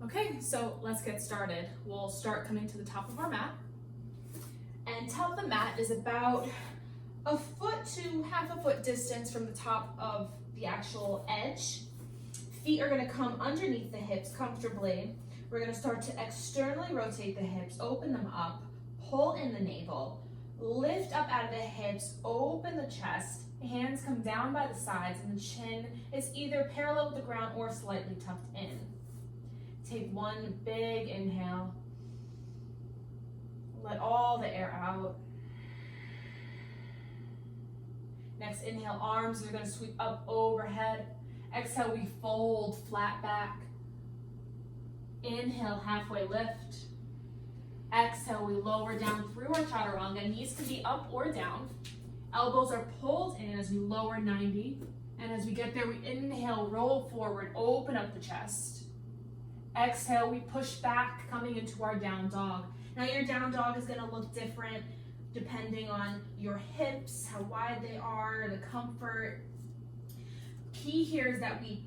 Okay, so let's get started. We'll start coming to the top of our mat. And top of the mat is about a foot to half a foot distance from the top of the actual edge. Feet are gonna come underneath the hips comfortably. We're gonna start to externally rotate the hips, open them up, pull in the navel, lift up out of the hips, open the chest, hands come down by the sides, and the chin is either parallel with the ground or slightly tucked in. Take one big inhale. Let all the air out. Next, inhale, arms are gonna sweep up overhead. Exhale, we fold flat back. Inhale, halfway lift. Exhale, we lower down through our chaturanga. Knees can be up or down. Elbows are pulled in as we lower 90. And as we get there, we inhale, roll forward, open up the chest. Exhale, we push back, coming into our down dog. Now your down dog is gonna look different depending on your hips, how wide they are, the comfort. Key here is that we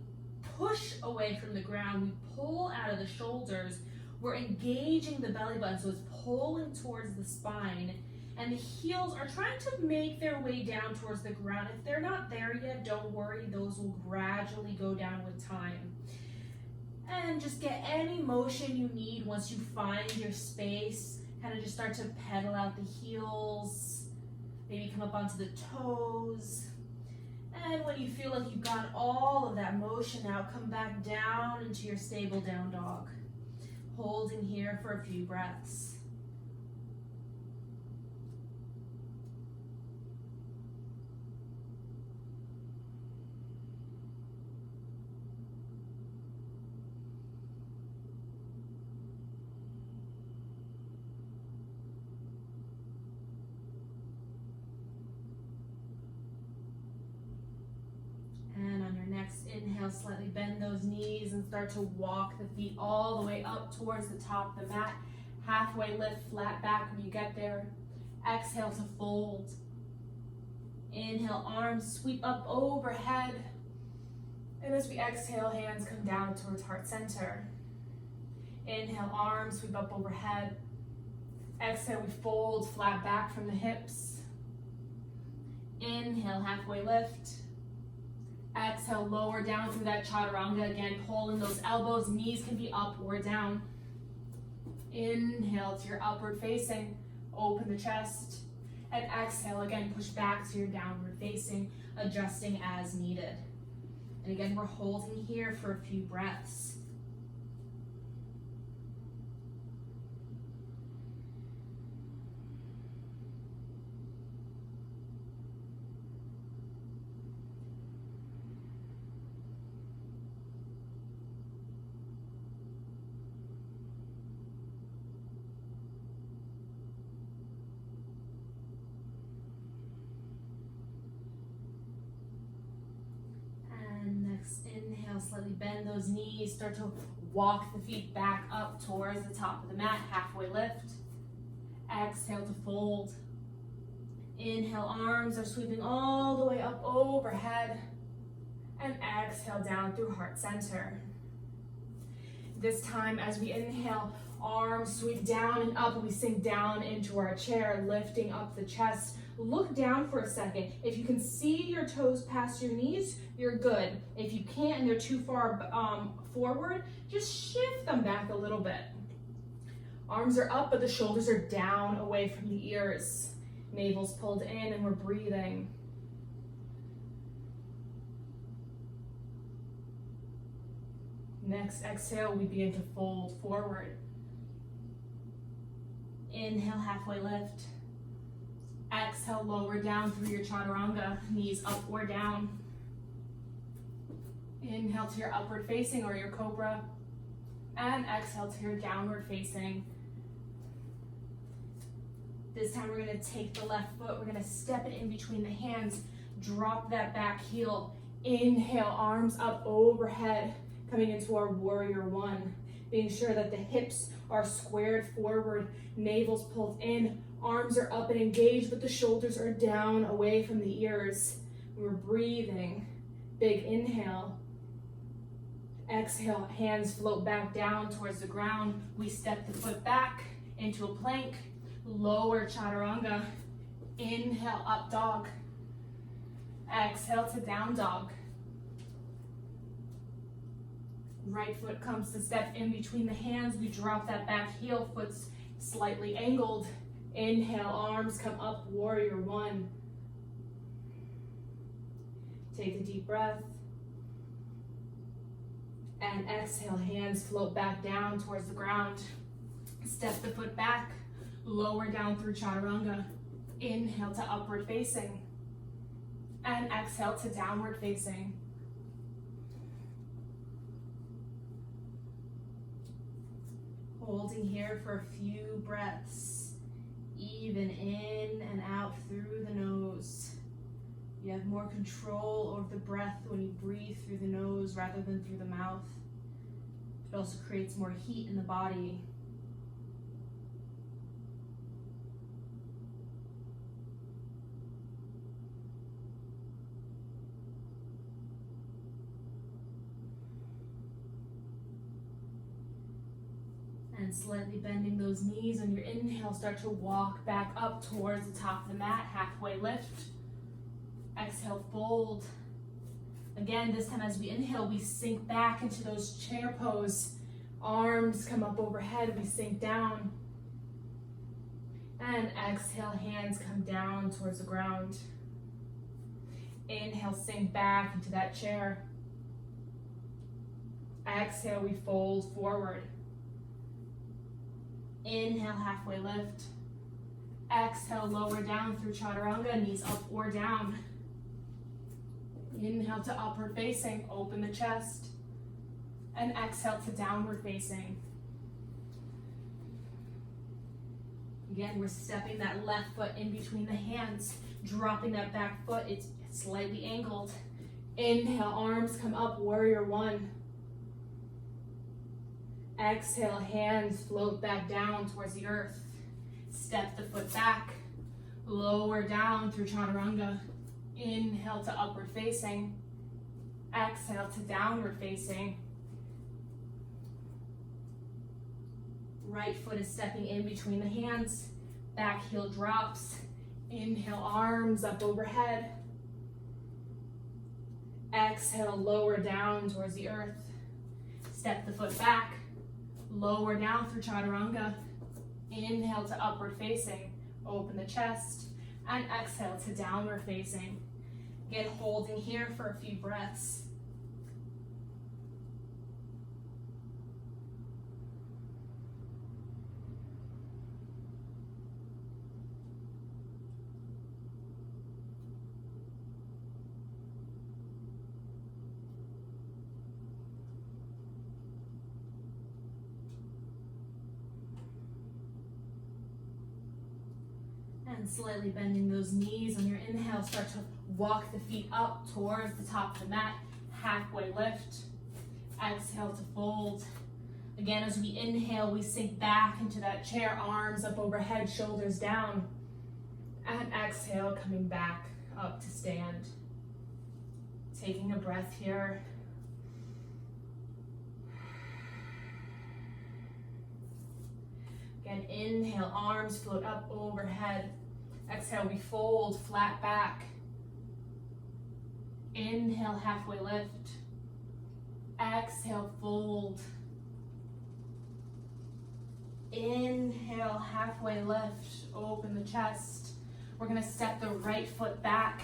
push away from the ground, we pull out of the shoulders, we're engaging the belly button, so it's pulling towards the spine, and the heels are trying to make their way down towards the ground. If they're not there yet, don't worry, those will gradually go down with time. And just get any motion you need once you find your space. Kind of just start to pedal out the heels, maybe come up onto the toes. And when you feel like you've got all of that motion out, come back down into your stable down dog. Holding here for a few breaths. Next, inhale, slightly bend those knees and start to walk the feet all the way up towards the top of the mat. Halfway lift, flat back when you get there. Exhale to fold. Inhale, arms sweep up overhead. And as we exhale, hands come down towards heart center. Inhale, arms sweep up overhead. Exhale, we fold flat back from the hips. Inhale, halfway lift. Exhale, lower down through that chaturanga. Again, pull in those elbows. Knees can be up or down. Inhale to your upward facing. Open the chest. And exhale, again, push back to your downward facing, adjusting as needed. And again, we're holding here for a few breaths. Inhale, slightly bend those knees, start to walk the feet back up towards the top of the mat, halfway lift. Exhale to fold. Inhale, arms are sweeping all the way up overhead. And exhale down through heart center. This time as we inhale, arms sweep down and up, and we sink down into our chair, lifting up the chest. Look down for a second. If you can see your toes past your knees, you're good. If you can't and they're too far forward, just shift them back a little bit. Arms are up, but the shoulders are down away from the ears. Navel's pulled in and we're breathing. Next exhale, we begin to fold forward. Inhale, halfway lift. Exhale, lower down through your chaturanga, knees up or down. Inhale to your upward facing or your cobra. And exhale to your downward facing. This time we're gonna take the left foot, we're gonna step it in between the hands, drop that back heel. Inhale, arms up overhead, coming into our warrior one. Being sure that the hips are squared forward, navel's pulled in, arms are up and engaged, but the shoulders are down away from the ears. We're breathing. Big inhale. Exhale, hands float back down towards the ground. We step the foot back into a plank, lower chaturanga. Inhale, up dog. Exhale to down dog. Right foot comes to step in between the hands. We drop that back heel, foot's slightly angled. Inhale, arms come up, warrior one. Take a deep breath. And exhale, hands float back down towards the ground. Step the foot back, lower down through chaturanga. Inhale to upward facing. And exhale to downward facing. Holding here for a few breaths. Even in and out through the nose. You have more control over the breath when you breathe through the nose rather than through the mouth. It also creates more heat in the body. And slightly bending those knees on your inhale, start to walk back up towards the top of the mat, halfway lift. Exhale, fold. Again, this time as we inhale, we sink back into those chair pose. Arms come up overhead, we sink down. And exhale, hands come down towards the ground. Inhale, sink back into that chair. Exhale, we fold forward. Inhale, halfway lift. Exhale, lower down through chaturanga, knees up or down. Inhale to upward facing, open the chest. And exhale to downward facing. Again, we're stepping that left foot in between the hands, dropping that back foot, it's slightly angled. Inhale, arms come up, warrior one. Exhale, hands float back down towards the earth. Step the foot back, lower down through chaturanga. Inhale to upward facing. Exhale to downward facing. Right foot is stepping in between the hands. Back heel drops. Inhale, arms up overhead. Exhale, lower down towards the earth. Step the foot back. Lower down through chaturanga. Inhale to upward facing. Open the chest. And exhale to downward facing. Again, holding here for a few breaths. And slightly bending those knees on your inhale, start to walk the feet up towards the top of the mat, halfway lift. Exhale to fold. Again, as we inhale, we sink back into that chair, arms up overhead, shoulders down. And exhale, coming back up to stand. Taking a breath here. Again, inhale, arms float up overhead. Exhale, we fold, flat back. Inhale, halfway lift. Exhale, fold. Inhale, halfway lift, open the chest. We're gonna step the right foot back,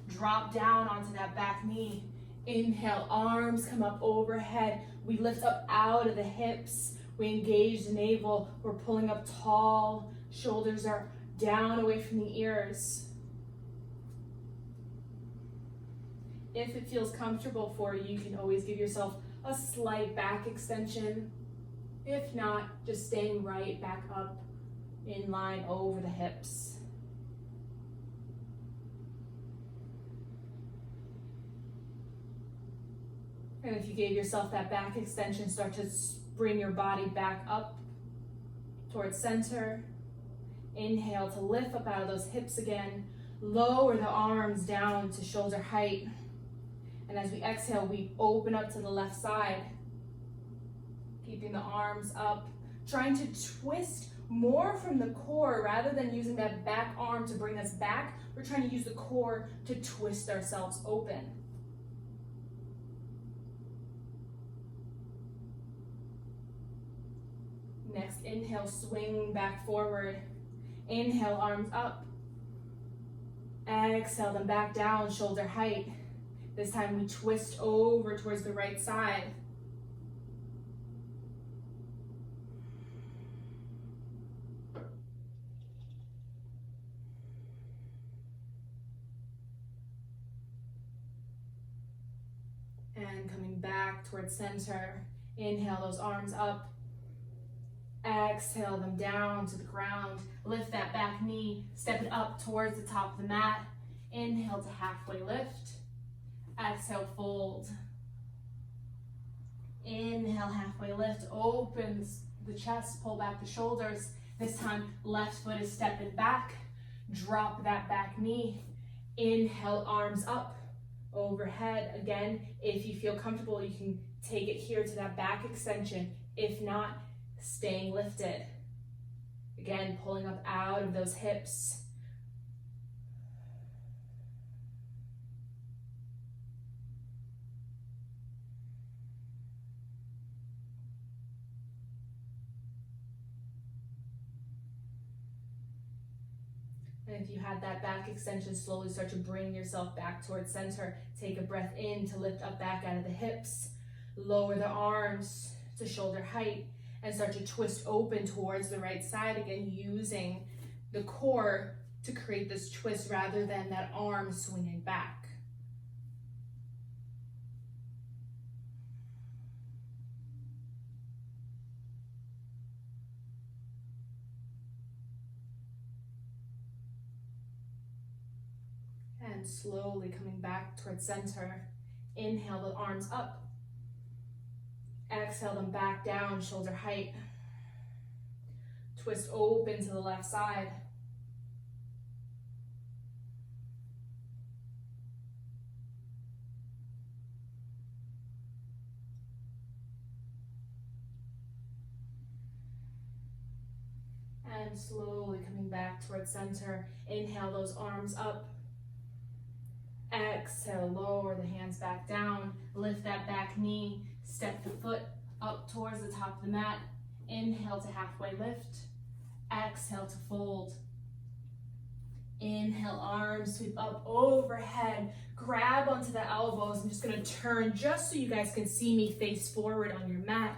drop down onto that back knee. Inhale, arms come up overhead. We lift up out of the hips. We engage the navel. We're pulling up tall. Shoulders are down away from the ears. If it feels comfortable for you, you can always give yourself a slight back extension. If not, just staying right back up in line over the hips. And if you gave yourself that back extension, start to bring your body back up towards center. Inhale to lift up out of those hips again. Lower the arms down to shoulder height. And as we exhale, we open up to the left side. Keeping the arms up, trying to twist more from the core rather than using that back arm to bring us back. We're trying to use the core to twist ourselves open. Next, inhale, swing back forward. Inhale, arms up. Exhale them back down, shoulder height. This time we twist over towards the right side. And coming back towards center. Inhale those arms up. Exhale them down to the ground. Lift that back knee. Step it up towards the top of the mat. Inhale to halfway lift. Exhale, fold. Inhale, halfway lift. Opens the chest, pull back the shoulders. This time, left foot is stepping back. Drop that back knee. Inhale, arms up. Overhead. Again, if you feel comfortable, you can take it here to that back extension. If not, staying lifted. Again, pulling up out of those hips. And if you had that back extension, slowly start to bring yourself back towards center. Take a breath in to lift up back out of the hips. Lower the arms to shoulder height and start to twist open towards the right side. Again, using the core to create this twist rather than that arm swinging back. And slowly coming back towards center. Inhale the arms up. Exhale them back down, shoulder height. Twist open to the left side. And slowly coming back towards center. Inhale those arms up. Exhale, lower the hands back down. Lift that back knee. Step the foot up towards the top of the mat. Inhale to halfway lift. Exhale to fold. Inhale, arms sweep up overhead. Grab onto the elbows. I'm just going to turn just so you guys can see me face forward on your mat.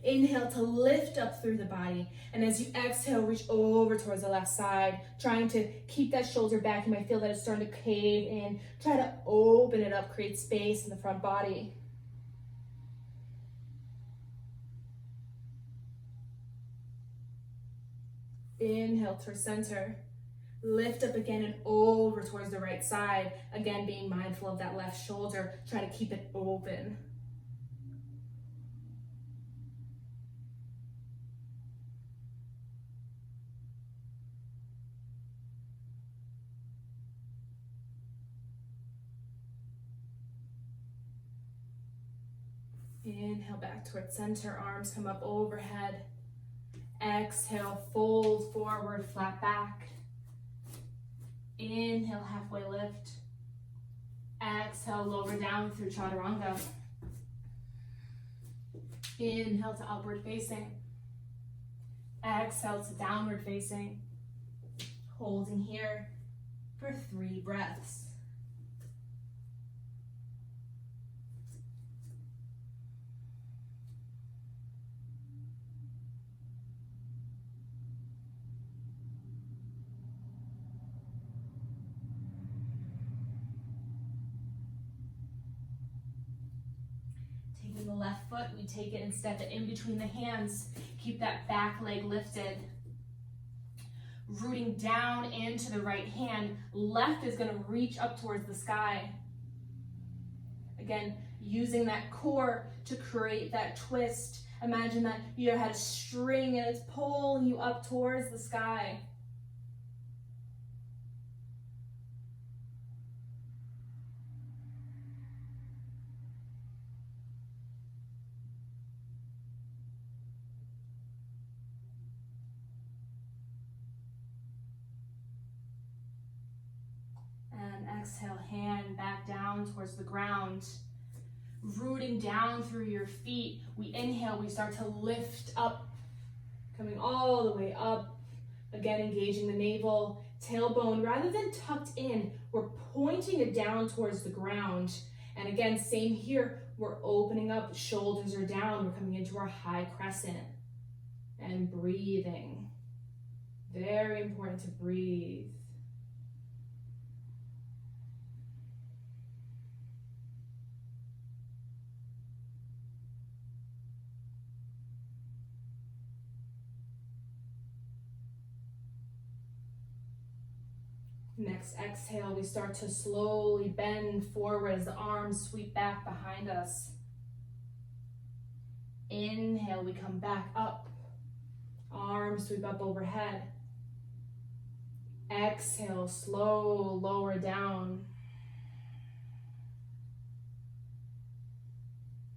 Inhale to lift up through the body. And as you exhale, reach over towards the left side, trying to keep that shoulder back. You might feel that it's starting to cave in. Try to open it up, create space in the front body. Inhale towards center. Lift up again and over towards the right side. Again, being mindful of that left shoulder. Try to keep it open. Inhale back towards center, arms come up overhead. Exhale, fold forward, flat back. Inhale, halfway lift. Exhale, lower down through chaturanga. Inhale to upward facing. Exhale to downward facing. Holding here for 3 breaths. The left foot, we take it and step it in between the hands. Keep that back leg lifted. Rooting down into the right hand. Left is going to reach up towards the sky. Again, using that core to create that twist. Imagine that you had a string and it's pulling you up towards the sky. exhale, hand back down towards the ground. Rooting down through your feet. We inhale, we start to lift up, coming all the way up. Again, engaging the navel, tailbone. Rather than tucked in, we're pointing it down towards the ground. And again, same here. We're opening up, shoulders are down. We're coming into our high crescent. And breathing. Very important to breathe. Next exhale, we start to slowly bend forward as the arms sweep back behind us. Inhale, we come back up. Arms sweep up overhead. Exhale, slow, lower down.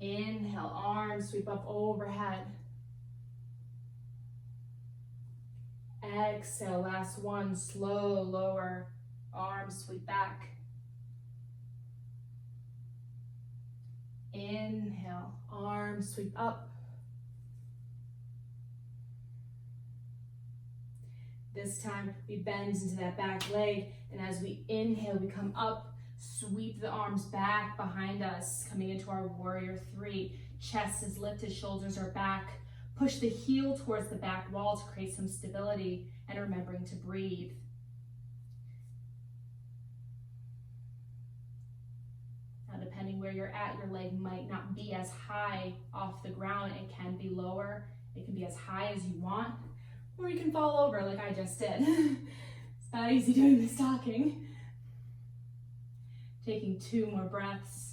Inhale, arms sweep up overhead. Exhale, last one, slow, lower, arms sweep back. Inhale, arms sweep up. This time we bend into that back leg, and as we inhale, we come up, sweep the arms back behind us, coming into our warrior three. Chest is lifted, shoulders are back. Push the heel towards the back wall to create some stability, and remembering to breathe. Now, depending where you're at, your leg might not be as high off the ground. It can be lower. It can be as high as you want, or you can fall over like I just did. It's not easy doing this talking. Taking 2 more breaths.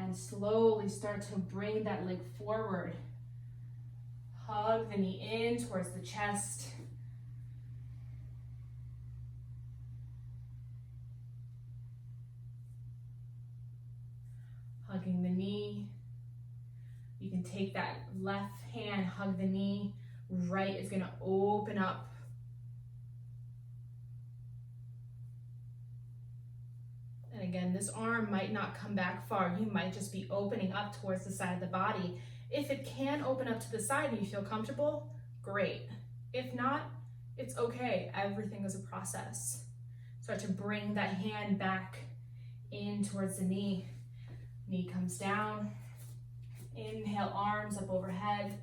And slowly start to bring that leg forward. Hug the knee in towards the chest. Hugging the knee. You can take that left hand, hug the knee. Right is going to open up. And again, this arm might not come back far. You might just be opening up towards the side of the body. If it can open up to the side and you feel comfortable, great. If not, it's okay. Everything is a process. Start to bring that hand back in towards the knee. Knee comes down. Inhale, arms up overhead.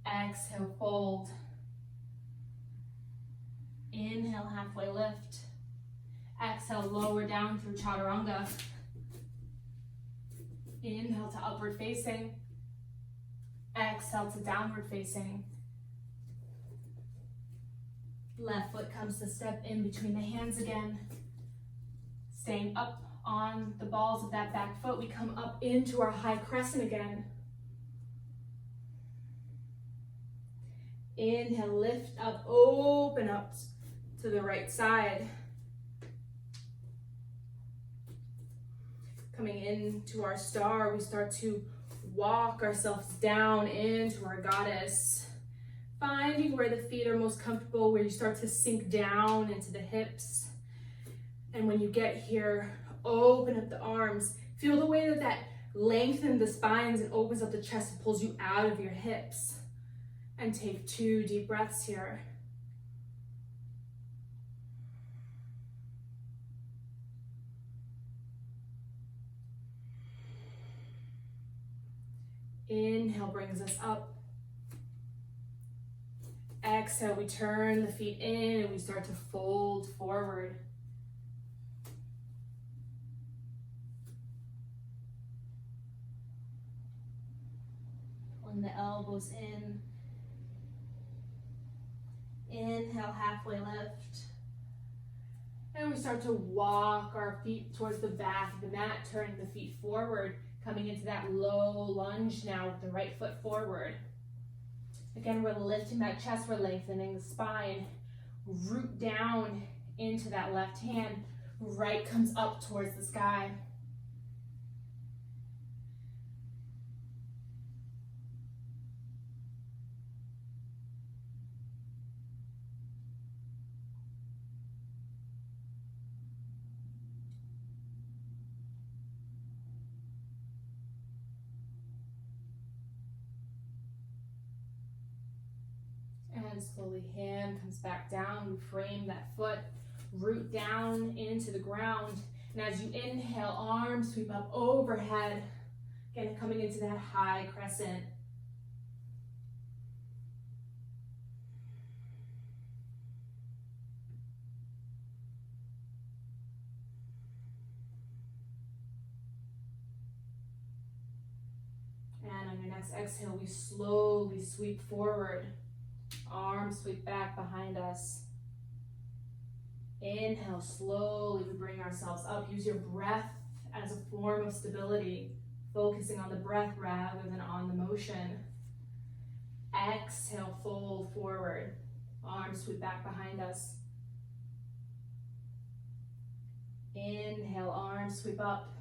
Exhale, fold. Inhale, halfway lift. Exhale, lower down through chaturanga. Inhale to upward facing. Exhale to downward facing. Left foot comes to step in between the hands again. Staying up on the balls of that back foot, we come up into our high crescent again. Inhale, lift up, open up to the right side. Coming into our star, we start to walk ourselves down into our goddess. Finding where the feet are most comfortable, where you start to sink down into the hips. And when you get here, open up the arms. Feel the way that lengthens the spines and opens up the chest and pulls you out of your hips. And take 2 deep breaths here. Inhale brings us up. Exhale, we turn the feet in and we start to fold forward. Pulling the elbows in. Inhale, halfway lift. And we start to walk our feet towards the back of the mat, turning the feet forward, coming into that low lunge now with the right foot forward. Again, we're lifting that chest, we're lengthening the spine. Root down into that left hand. Right comes up towards the sky. And slowly hand comes back down. We frame that foot, root down into the ground. And as you inhale, arms sweep up overhead. Again, coming into that high crescent. And on your next exhale, we slowly sweep forward. Arms sweep back behind us. Inhale, slowly we bring ourselves up. Use your breath as a form of stability, focusing on the breath rather than on the motion. Exhale, fold forward. Arms sweep back behind us. Inhale, arms sweep up.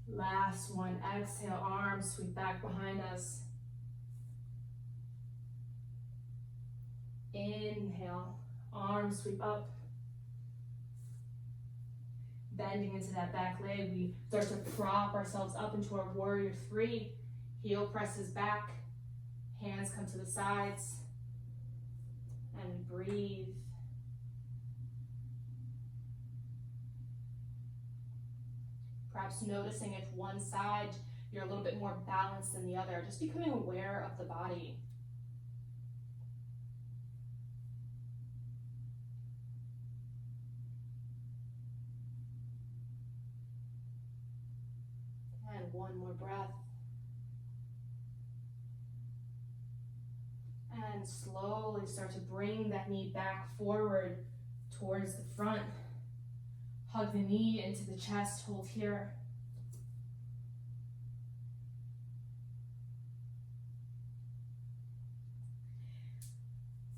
Last one, exhale, arms sweep back behind us. Inhale, arms sweep up. Bending into that back leg, we start to prop ourselves up into our warrior three. Heel presses back, hands come to the sides, and breathe. Perhaps noticing if one side you're a little bit more balanced than the other, just becoming aware of the body. And one more breath. And slowly start to bring that knee back forward towards the front. Hug the knee into the chest, hold here.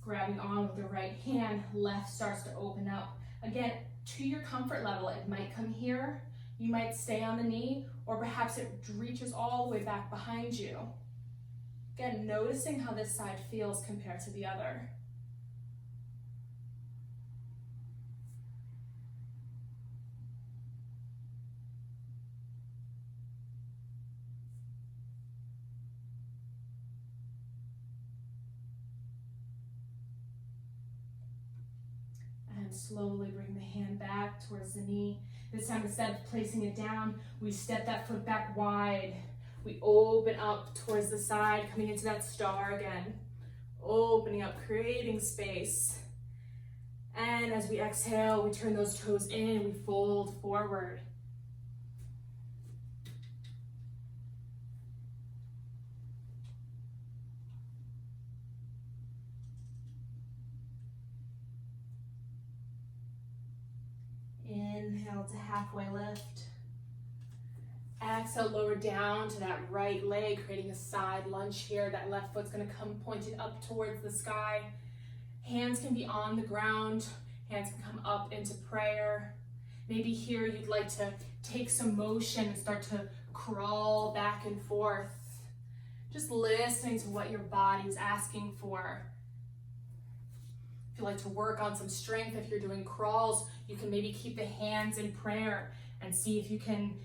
Grabbing on with the right hand, left starts to open up. Again, to your comfort level, it might come here, you might stay on the knee, or perhaps it reaches all the way back behind you. Again, noticing how this side feels compared to the other. And slowly bring the hand back towards the knee. This time, instead of placing it down, we step that foot back wide. We open up towards the side, coming into that star again. Opening up, creating space. And as we exhale, we turn those toes in, we fold forward. Inhale to halfway lift. Exhale, lower down to that right leg, creating a side lunge here. That left foot's gonna come pointed up towards the sky. Hands can be on the ground. Hands can come up into prayer. Maybe here you'd like to take some motion and start to crawl back and forth. Just listening to what your body's asking for. If you like to work on some strength, if you're doing crawls, you can maybe keep the hands in prayer and see if you can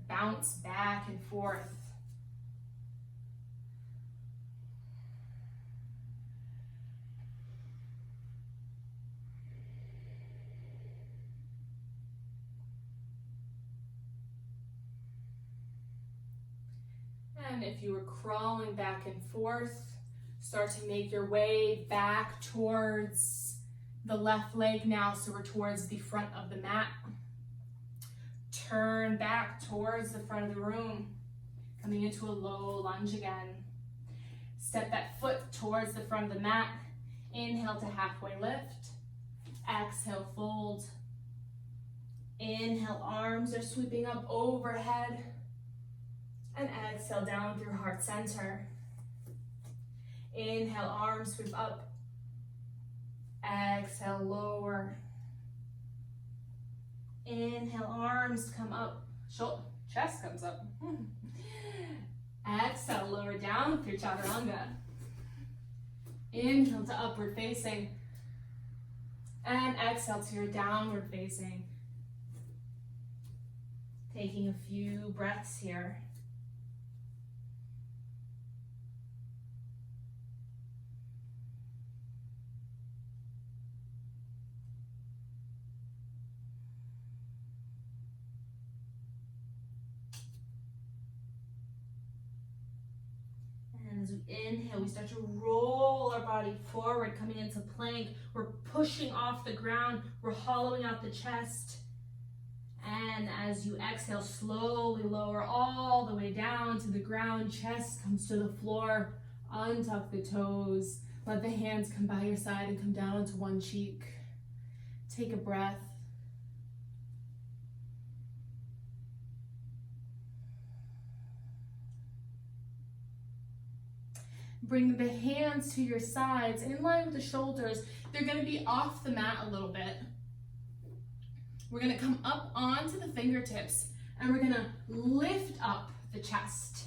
bounce back and forth. And if you were crawling back and forth, start to make your way back towards the left leg now, so we're towards the front of the mat. Turn back towards the front of the room, coming into a low lunge again. Step that foot towards the front of the mat. Inhale to halfway lift. Exhale, fold. Inhale, arms are sweeping up overhead. And exhale down through heart center. Inhale, arms sweep up. Exhale, lower. Inhale, arms come up. Chest comes up. Exhale, lower down through chaturanga. Inhale to upward facing. And exhale to your downward facing. Taking a few breaths here. And as we inhale, we start to roll our body forward, coming into plank. We're pushing off the ground. We're hollowing out the chest. And as you exhale, slowly lower all the way down to the ground. Chest comes to the floor. Untuck the toes. Let the hands come by your side and come down onto one cheek. Take a breath. Bring the hands to your sides in line with the shoulders. They're going to be off the mat a little bit. We're going to come up onto the fingertips and we're going to lift up the chest.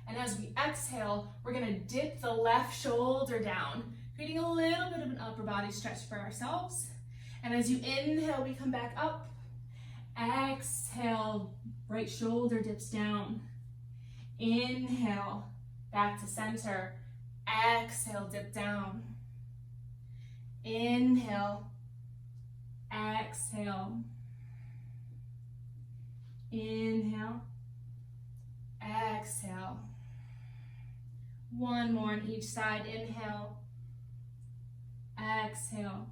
And as we exhale, we're going to dip the left shoulder down, creating a little bit of an upper body stretch for ourselves. And as you inhale, we come back up. Exhale, right shoulder dips down. Inhale, back to center. Exhale, dip down. Inhale. Exhale. Inhale. Exhale. One more on each side. Inhale. Exhale.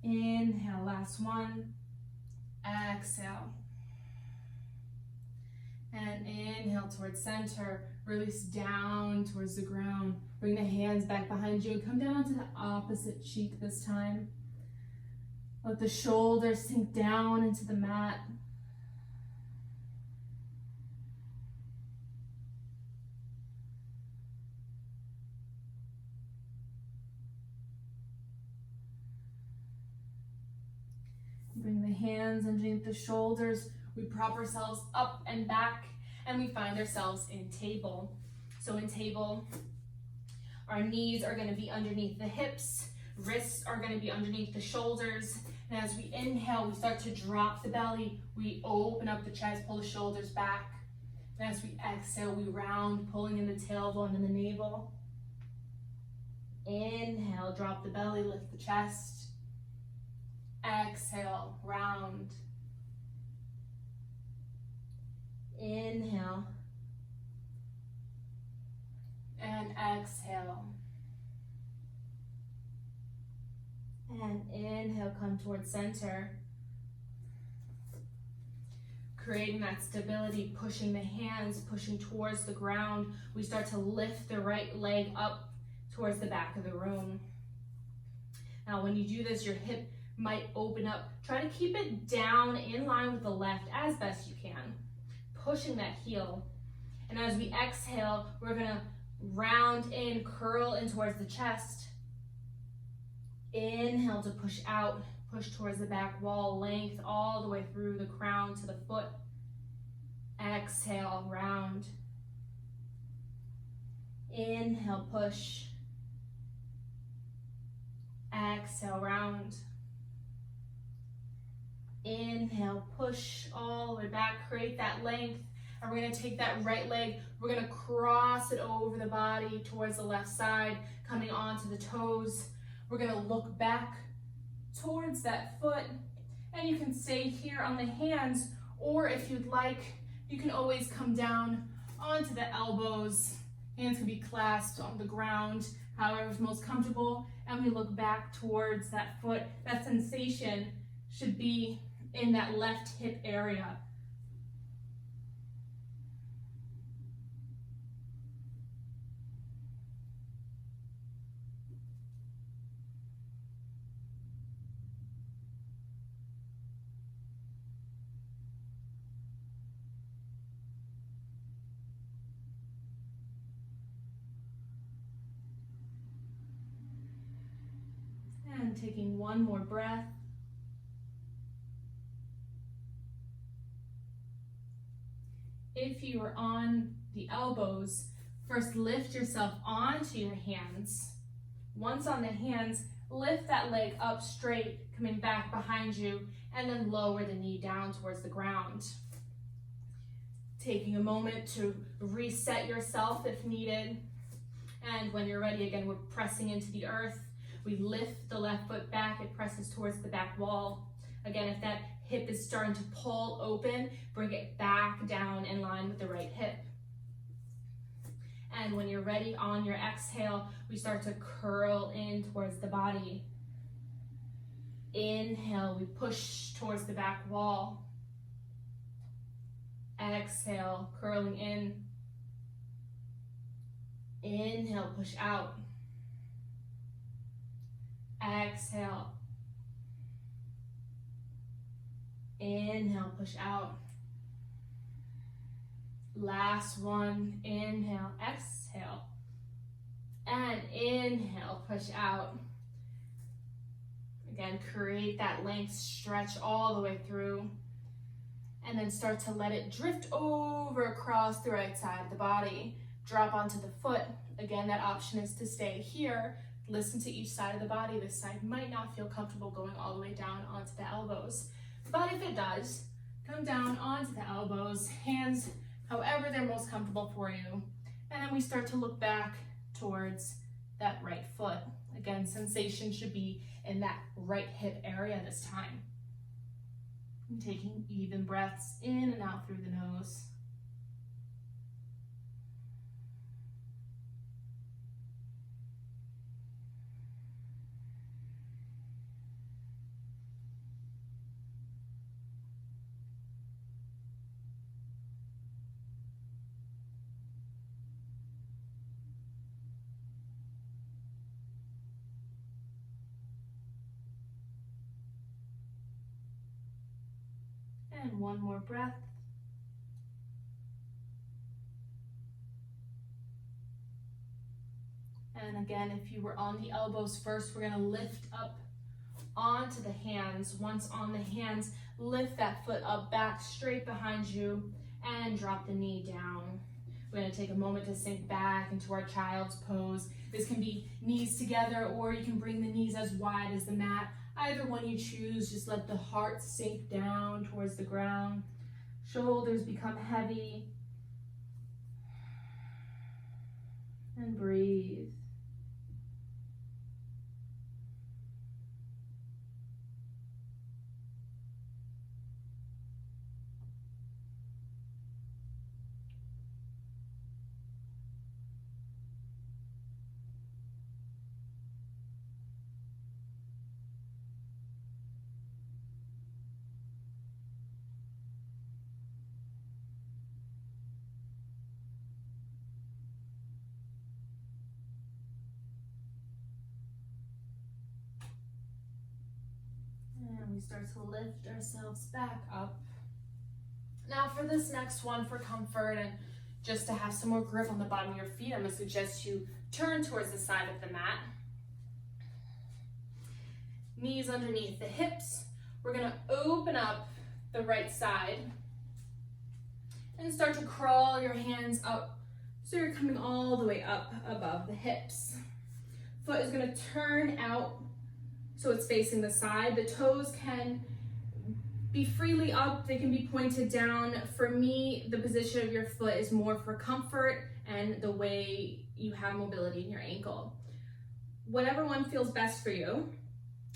Inhale. Last one. Exhale. And inhale towards center. Release down towards the ground. Bring the hands back behind you and come down onto the opposite cheek this time. Let the shoulders sink down into the mat. Bring the hands underneath the shoulders. We prop ourselves up and back, and we find ourselves in table. So in table, our knees are going to be underneath the hips, wrists are going to be underneath the shoulders, and as we inhale, we start to drop the belly. We open up the chest, pull the shoulders back. And as we exhale, we round, pulling in the tailbone and the navel. Inhale, drop the belly, lift the chest. Exhale, round. Inhale. And exhale. And inhale, come towards center. Creating that stability, pushing the hands, pushing towards the ground. We start to lift the right leg up towards the back of the room. Now, when you do this, your hip might open up. Try to keep it down in line with the left as best you can. Pushing that heel. And as we exhale, we're gonna round in, curl in towards the chest. Inhale to push out, push towards the back wall, length all the way through the crown to the foot. Exhale, round. Inhale, push. Exhale, round. Inhale, push all the way back, create that length. And we're gonna take that right leg, we're gonna cross it over the body towards the left side, coming onto the toes. We're gonna look back towards that foot, and you can stay here on the hands, or if you'd like, you can always come down onto the elbows. Hands can be clasped on the ground, however is most comfortable, and we look back towards that foot. That sensation should be in that left hip area. And taking one more breath. If you are on the elbows, first lift yourself onto your hands. Once on the hands, lift that leg up straight, coming back behind you, and then lower the knee down towards the ground. Taking a moment to reset yourself if needed. And when you're ready, again, we're pressing into the earth. We lift the left foot back, it presses towards the back wall. Again, if that hip is starting to pull open, bring it back down in line with the right hip. And when you're ready, on your exhale, we start to curl in towards the body. Inhale, we push towards the back wall. Exhale, curling in. Inhale, push out. Exhale. Inhale, push out. Last one, inhale, exhale. And inhale, push out. Again, create that length, stretch all the way through. And then start to let it drift over across the right side of the body. Drop onto the foot. Again, that option is to stay here. Listen to each side of the body. This side might not feel comfortable going all the way down onto the elbows. But if it does, come down onto the elbows, hands however they're most comfortable for you. And then we start to look back towards that right foot. Again, sensation should be in that right hip area this time. And taking even breaths in and out through the nose. And one more breath. And again, if you were on the elbows first, we're gonna lift up onto the hands. Once on the hands, lift that foot up, back straight behind you, and drop the knee down. We're gonna take a moment to sink back into our child's pose. This can be knees together, or you can bring the knees as wide as the mat. Either one you choose, just let the heart sink down towards the ground. Shoulders become heavy. And breathe. And we start to lift ourselves back up. Now for this next one, for comfort and just to have some more grip on the bottom of your feet, I'm going to suggest you turn towards the side of the mat. Knees underneath the hips. We're going to open up the right side and start to crawl your hands up so you're coming all the way up above the hips. Foot is going to turn out so it's facing the side. The toes can be freely up, they can be pointed down. For me, the position of your foot is more for comfort and the way you have mobility in your ankle. Whatever one feels best for you,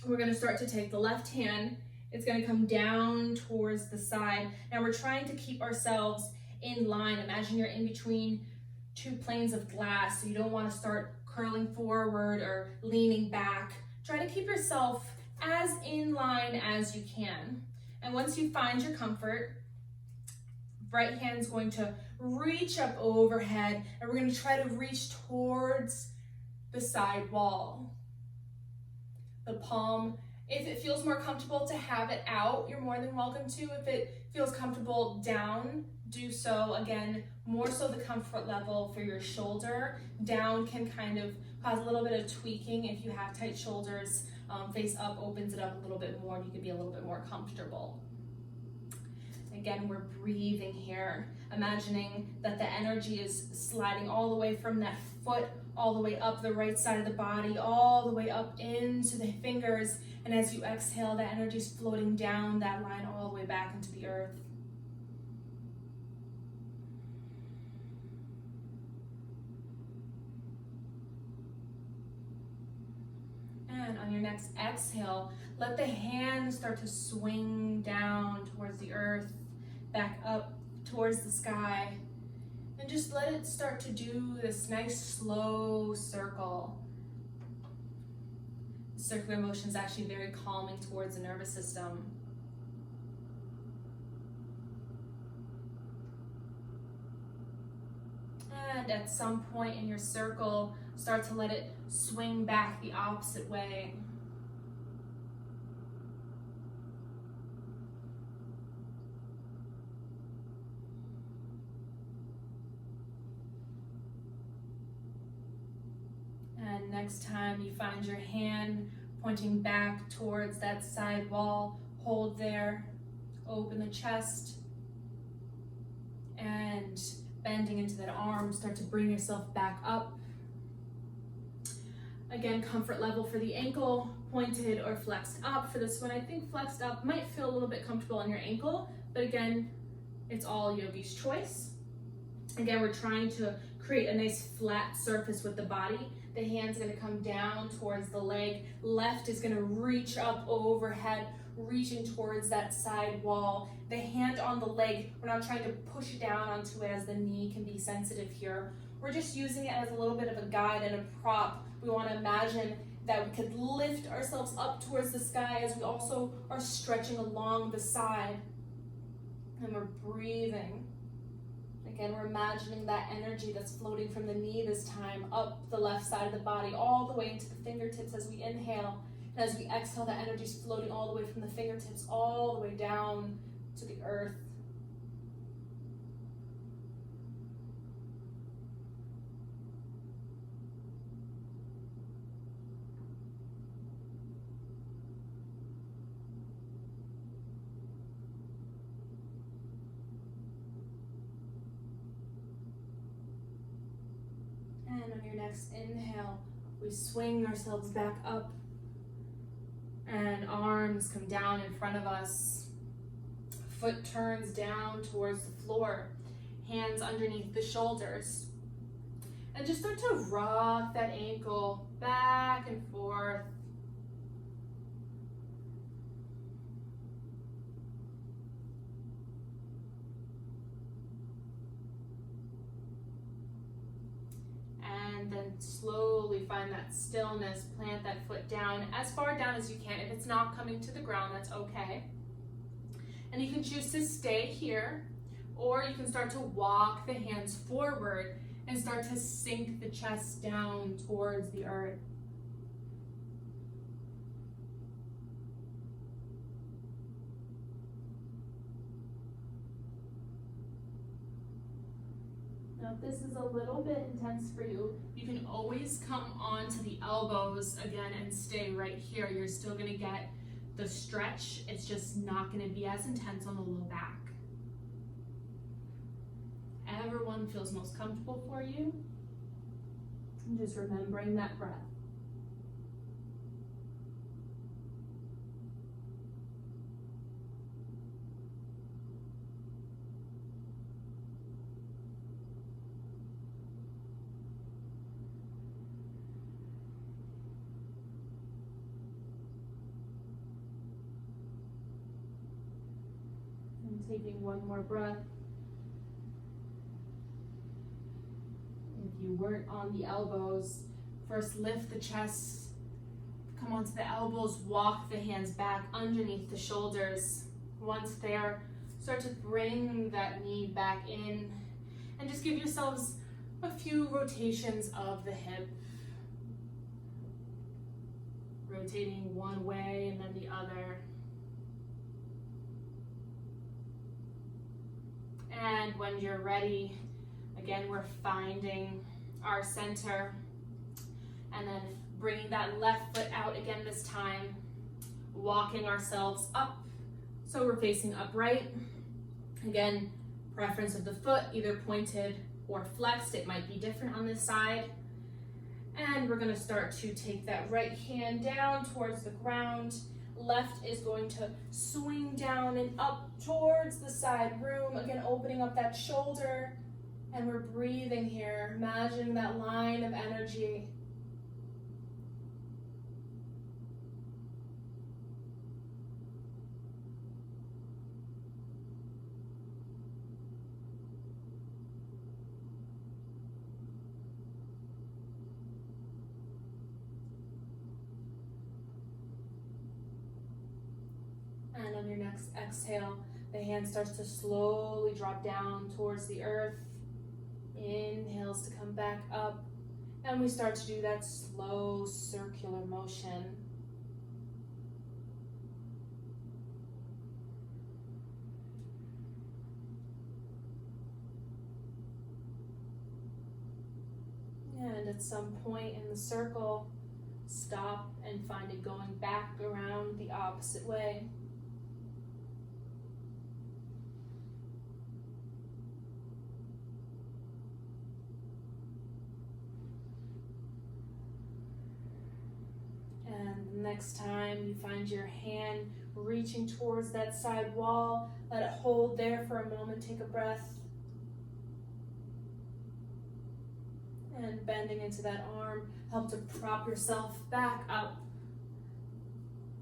we're gonna start to take the left hand, it's gonna come down towards the side. Now we're trying to keep ourselves in line. Imagine you're in between two planes of glass, so you don't wanna start curling forward or leaning back. Try to keep yourself as in line as you can. And once you find your comfort, right hand's going to reach up overhead, and we're going to try to reach towards the side wall. The palm, if it feels more comfortable to have it out, you're more than welcome to. If it feels comfortable down, do so. Again, more so the comfort level for your shoulder. Down can kind of cause a little bit of tweaking if you have tight shoulders. Face up opens it up a little bit more and you can be a little bit more comfortable. Again, we're breathing here, imagining that the energy is sliding all the way from that foot, all the way up the right side of the body, all the way up into the fingers. And as you exhale, that energy is floating down that line all the way back into the earth. And on your next exhale, let the hands start to swing down towards the earth, back up towards the sky. And just let it start to do this nice slow circle. The circular motion is actually very calming towards the nervous system. And at some point in your circle, start to let it swing back the opposite way. And next time you find your hand pointing back towards that side wall, hold there, open the chest, and bending into that arm, start to bring yourself back up. Again, comfort level for the ankle, pointed or flexed up. For this one, I think flexed up might feel a little bit comfortable on your ankle, but again, it's all yogi's choice. Again, we're trying to create a nice flat surface with the body. The hand's gonna come down towards the leg. Left is gonna reach up overhead, reaching towards that side wall. The hand on the leg, we're not trying to push down onto it as the knee can be sensitive here. We're just using it as a little bit of a guide and a prop. We wanna imagine that we could lift ourselves up towards the sky as we also are stretching along the side. And we're breathing. Again, we're imagining that energy that's floating from the knee this time up the left side of the body, all the way into the fingertips as we inhale. And as we exhale, that energy is floating all the way from the fingertips all the way down to the earth. And on your next inhale, we swing ourselves back up and arms come down in front of us. Foot turns down towards the floor, hands underneath the shoulders. And just start to rock that ankle back and forth. And then slowly find that stillness, plant that foot down as far down as you can. If it's not coming to the ground, that's okay. And you can choose to stay here, or you can start to walk the hands forward and start to sink the chest down towards the earth. Now, if this is a little bit intense for you, you can always come onto the elbows again and stay right here. You're still gonna get the stretch. It's just not gonna be as intense on the low back. Whichever one feels most comfortable for you. And just remembering that breath. And taking one more breath. If you weren't on the elbows, first lift the chest, come onto the elbows, walk the hands back underneath the shoulders. Once there, start to bring that knee back in and just give yourselves a few rotations of the hip. Rotating one way and then the other. And when you're ready, again, we're finding our center and then bringing that left foot out again this time, walking ourselves up so we're facing upright. Again, preference of the foot, either pointed or flexed. It might be different on this side. And we're gonna start to take that right hand down towards the ground. Left is going to swing down and up towards the side room. Again, opening up that shoulder. And we're breathing here, imagining that line of energy. And on your next exhale, the hand starts to slowly drop down towards the earth. Inhales to come back up. And we start to do that slow circular motion. And at some point in the circle, stop and find it going back around the opposite way. And the next time you find your hand reaching towards that side wall, let it hold there for a moment, take a breath. And bending into that arm, help to prop yourself back up.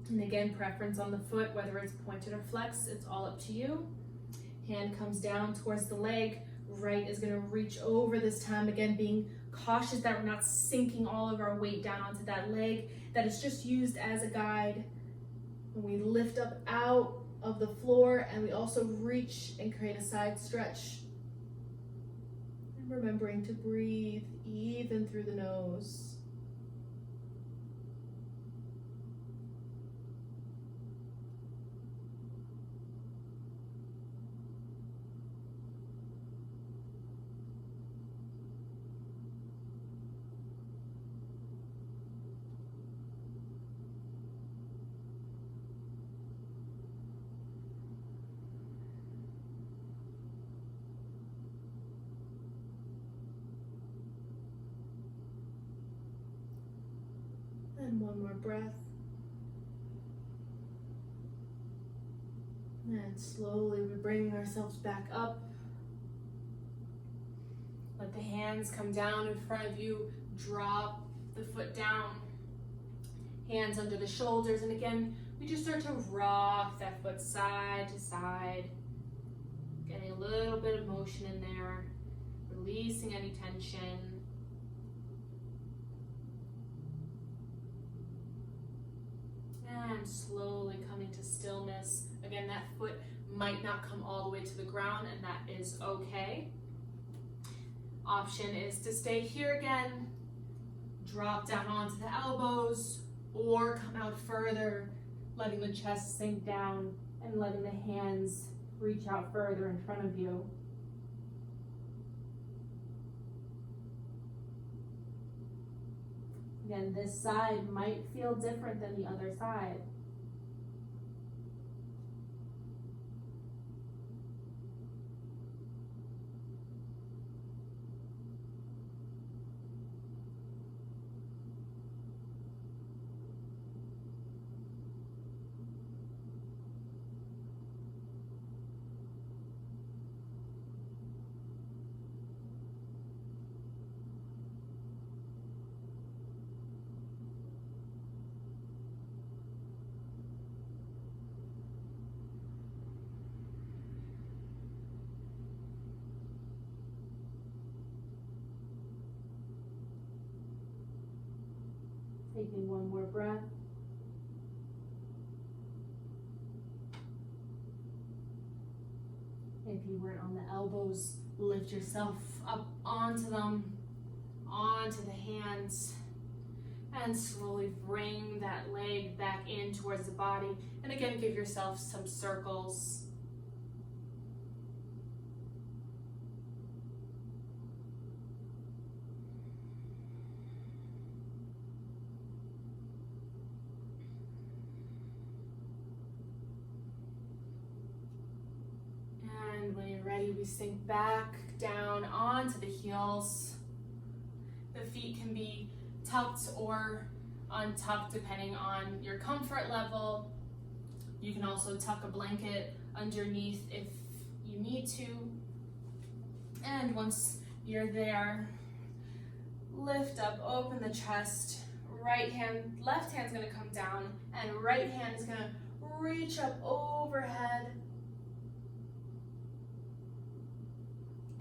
And again, preference on the foot, whether it's pointed or flexed, it's all up to you. Hand comes down towards the leg. Right is going to reach over this time. Again, being cautious that we're not sinking all of our weight down onto that leg, that it's just used as a guide. When we lift up out of the floor, and we also reach and create a side stretch. And remembering to breathe even through the nose. And one more breath. And slowly we're bringing ourselves back up. Let the hands come down in front of you. Drop the foot down. Hands under the shoulders. And again, we just start to rock that foot side to side. Getting a little bit of motion in there. Releasing any tension. And slowly coming to stillness. Again, that foot might not come all the way to the ground, and that is okay. Option is to stay here again, drop down onto the elbows, or come out further, letting the chest sink down and letting the hands reach out further in front of you. Again, this side might feel different than the other side. Taking one more breath. If you weren't on the elbows, lift yourself up onto them, onto the hands, and slowly bring that leg back in towards the body. And again, give yourself some circles. When you're ready, we sink back down onto the heels. The feet can be tucked or untucked depending on your comfort level. You can also tuck a blanket underneath if you need to. And once you're there, lift up, open the chest. Right hand, left hand's gonna come down, and right hand is gonna reach up overhead.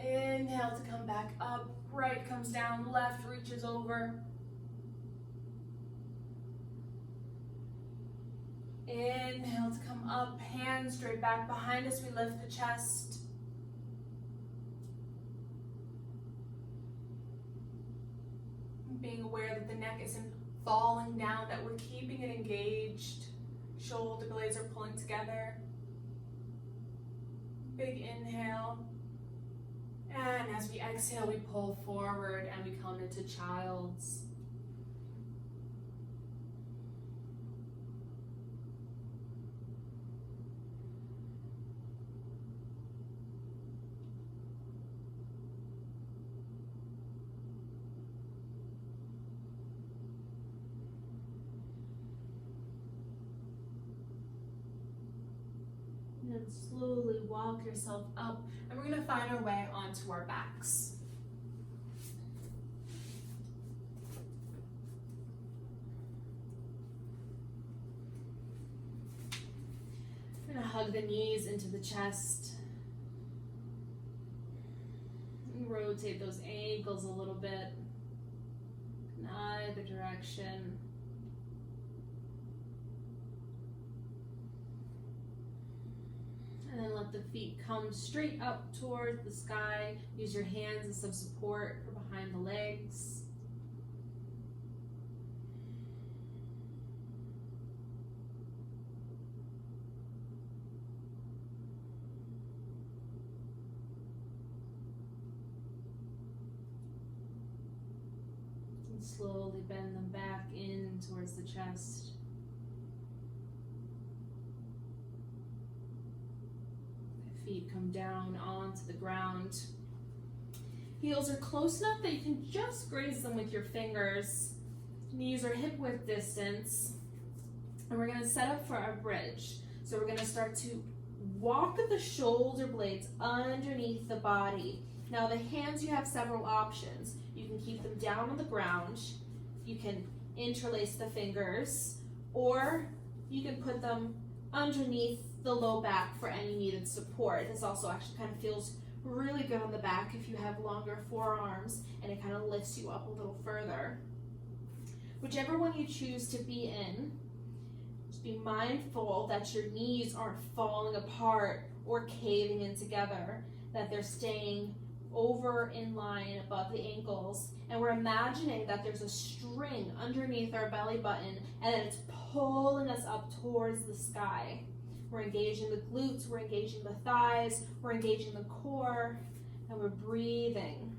Inhale to come back up, right comes down, left reaches over. Inhale to come up, hands straight back behind us, we lift the chest. Being aware that the neck isn't falling down, that we're keeping it engaged. Shoulder blades are pulling together. Big inhale. And as we exhale, we pull forward and we come into child's. And then slowly walk yourself up, and we're going to find our way onto our backs. We're going to hug the knees into the chest. And rotate those ankles a little bit in either direction. And then let the feet come straight up towards the sky. Use your hands as some support for behind the legs. And slowly bend them back in towards the chest. Feet come down onto the ground. Heels are close enough that you can just graze them with your fingers. Knees are hip width distance. And we're going to set up for our bridge. So we're going to start to walk the shoulder blades underneath the body. Now the hands, you have several options. You can keep them down on the ground. You can interlace the fingers, or you can put them underneath the low back for any needed support. This also actually kind of feels really good on the back if you have longer forearms, and it kind of lifts you up a little further. Whichever one you choose to be in, just be mindful that your knees aren't falling apart or caving in together, that they're staying over in line above the ankles, and we're imagining that there's a string underneath our belly button and that it's pulling us up towards the sky. We're engaging the glutes, we're engaging the thighs, we're engaging the core, and we're breathing.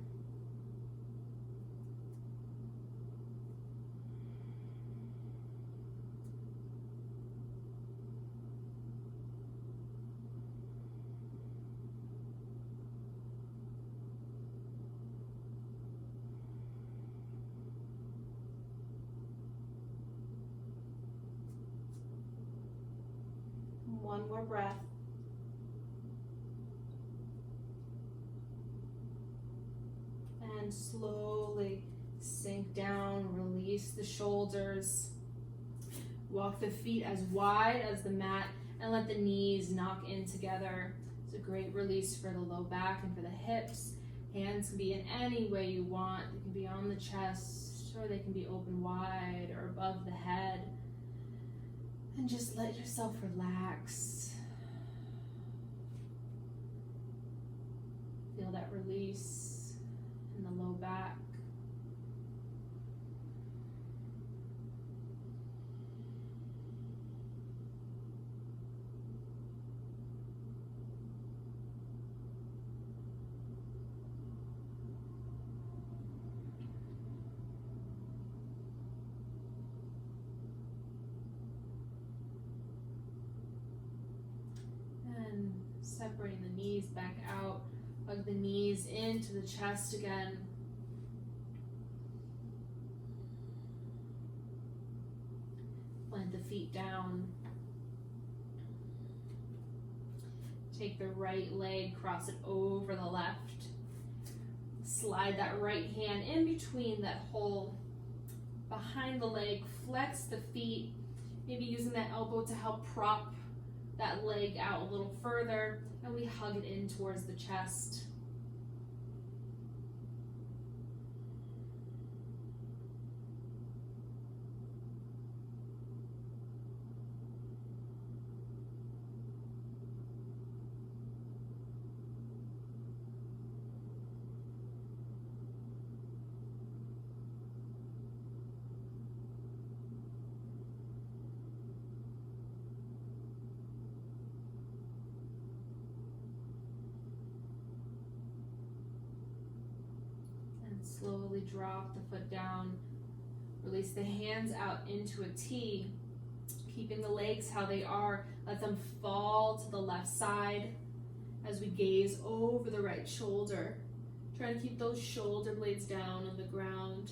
One more breath. And slowly sink down, release the shoulders. Walk the feet as wide as the mat and let the knees knock in together. It's a great release for the low back and for the hips. Hands can be in any way you want. They can be on the chest, or they can be open wide or above the head. And just let yourself relax. Feel that release in the low back. Separating the knees back out, hug the knees into the chest again. Plant the feet down. Take the right leg, cross it over the left. Slide that right hand in between that hole behind the leg. Flex the feet, maybe using that elbow to help prop that leg out a little further, and we hug it in towards the chest. slowly drop the foot down. Release the hands out into a T, keeping the legs how they are. Let them fall to the left side as we gaze over the right shoulder. Try to keep those shoulder blades down on the ground.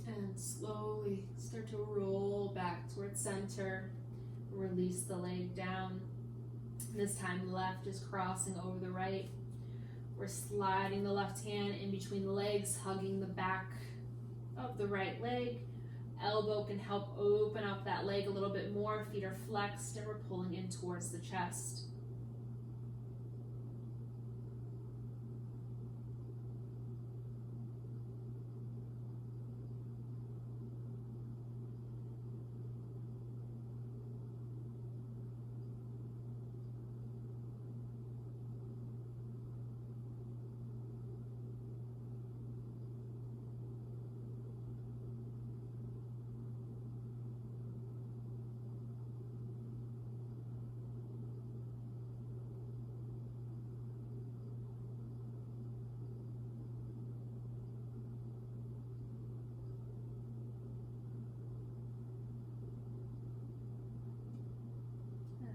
And slowly start to roll back towards center. Release the leg down. This time the left is crossing over the right. We're sliding the left hand in between the legs, hugging the back of the right leg. Elbow can help open up that leg a little bit more. Feet are flexed and we're pulling in towards the chest.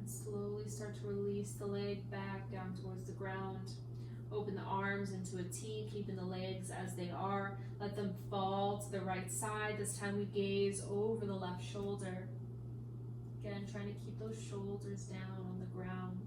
Slowly start to release the leg back down towards the ground. Open the arms into a T, keeping the legs as they are. Let them fall to the right side. This time we gaze over the left shoulder. Again, trying to keep those shoulders down on the ground.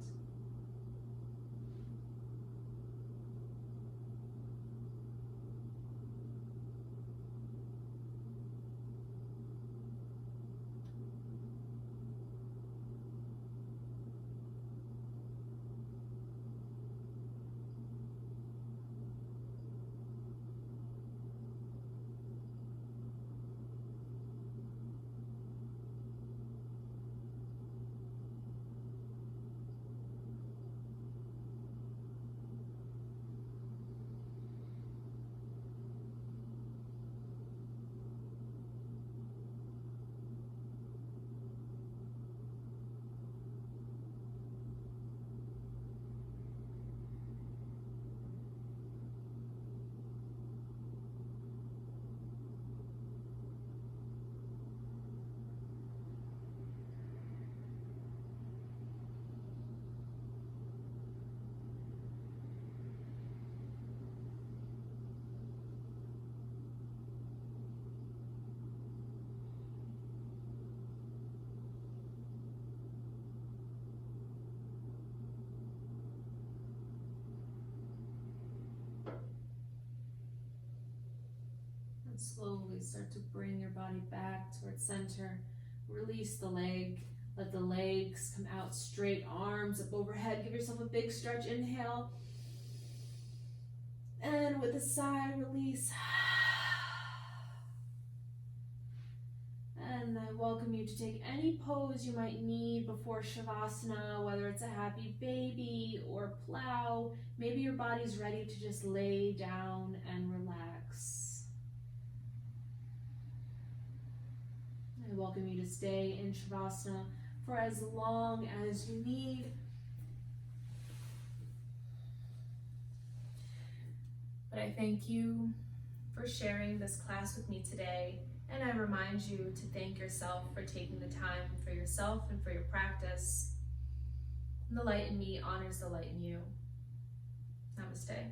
Slowly start to bring your body back towards center. Release the leg. Let the legs come out straight, arms up overhead. Give yourself a big stretch. Inhale. And with a sigh, release. And I welcome you to take any pose you might need before Shavasana, whether it's a happy baby or plow. Maybe your body's ready to just lay down and relax. I welcome you to stay in Shavasana for as long as you need. But I thank you for sharing this class with me today, and I remind you to thank yourself for taking the time for yourself and for your practice. And the light in me honors the light in you. Namaste.